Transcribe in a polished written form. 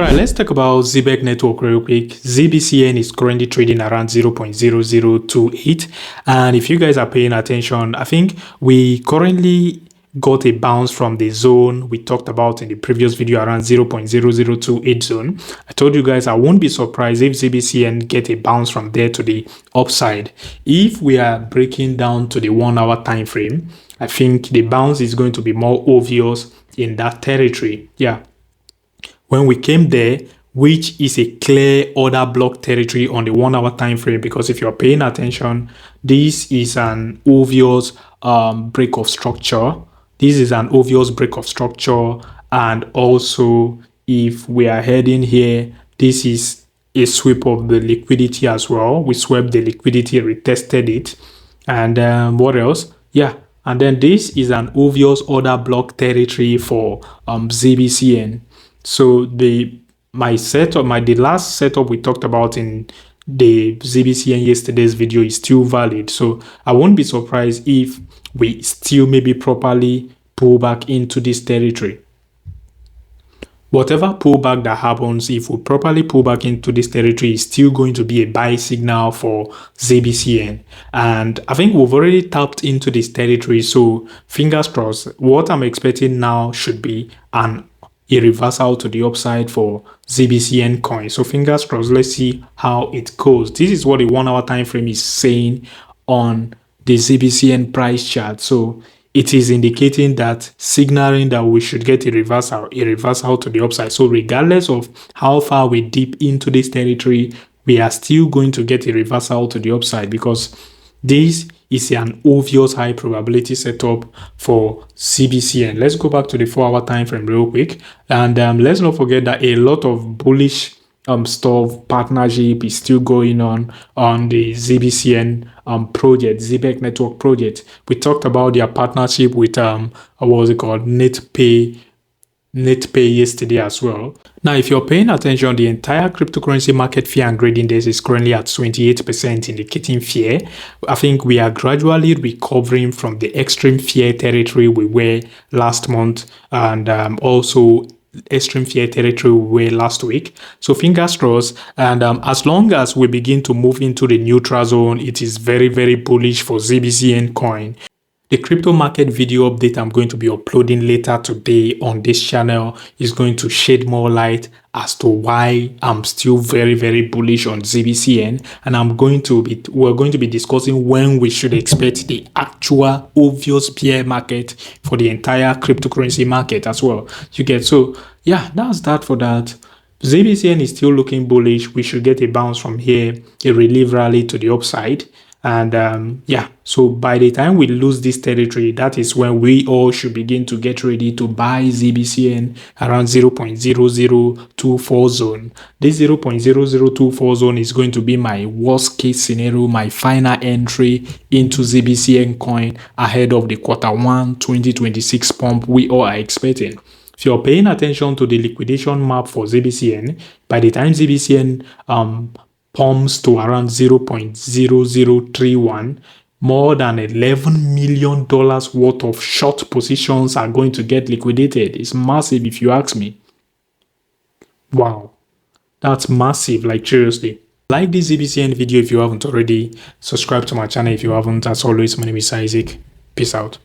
All right, let's talk about Zebec network real quick. Zbcn is currently trading around 0.0028. And if you guys are paying attention, I think we currently got a bounce from the zone we talked about in the previous video around 0.0028 zone. I told you guys I won't be surprised if Zbcn get a bounce from there to the upside. If we are breaking down to the 1 hour time frame, I think the bounce is going to be more obvious in that territory. Yeah. When we came there, which is a clear order block territory on the 1 hour time frame, because if you're paying attention, this is an obvious break of structure. This is an obvious break of structure. And also, if we are heading here, this is a sweep of the liquidity as well. We swept the liquidity, retested it. And what else? Yeah. And then this is an obvious order block territory for Zbcn. So the last setup we talked about in the Zbcn yesterday's video is still valid. So I won't be surprised if we still maybe properly pull back into this territory. Whatever pullback that happens, if we properly pull back into this territory, is still going to be a buy signal for Zbcn. And I think we've already tapped into this territory. So fingers crossed, what I'm expecting now should be a reversal to the upside for Zbcn coin. So fingers crossed, let's see how it goes. This is what the 1 hour time frame is saying on the Zbcn price chart. So it is indicating that, signaling that we should get a reversal to the upside. So regardless of how far we dip into this territory, we are still going to get a reversal to the upside, because this is an obvious high probability setup for Zbcn. Let's go back to the 4 hour time frame real quick. And let's not forget that a lot of bullish stuff, partnership is still going on the Zbcn project, Zebec network project. We talked about their partnership with what was it called, NetPay yesterday as well. Now, if you're paying attention, the entire cryptocurrency market fear and greed index is currently at 28%, indicating fear. I think we are gradually recovering from the extreme fear territory we were last month, and also extreme fear territory we were last week. So fingers crossed. And as long as we begin to move into the neutral zone, it is very, very bullish for Zbcn coin. The crypto market video update I'm going to be uploading later today on this channel is going to shed more light as to why I'm still very, very bullish on Zbcn, and we're going to be discussing when we should expect the actual obvious bear market for the entire cryptocurrency market as well. You get, so yeah, that's that for that. Zbcn is still looking bullish. We should get a bounce from here, a relief rally to the upside. And yeah, so by the time we lose this territory, that is when we all should begin to get ready to buy Zbcn around 0.0024 zone. This 0.0024 zone is going to be my worst case scenario, my final entry into Zbcn coin ahead of the Q1 2026 pump we all are expecting. If you're paying attention to the liquidation map for Zbcn, by the time Zbcn pumps to around 0.0031, more than $11 million worth of short positions are going to get liquidated. It's massive if you ask me. Wow, that's massive, like seriously. Like this Zbcn video if you haven't already. Subscribe to my channel if you haven't. As always, my name is Isaac. Peace out.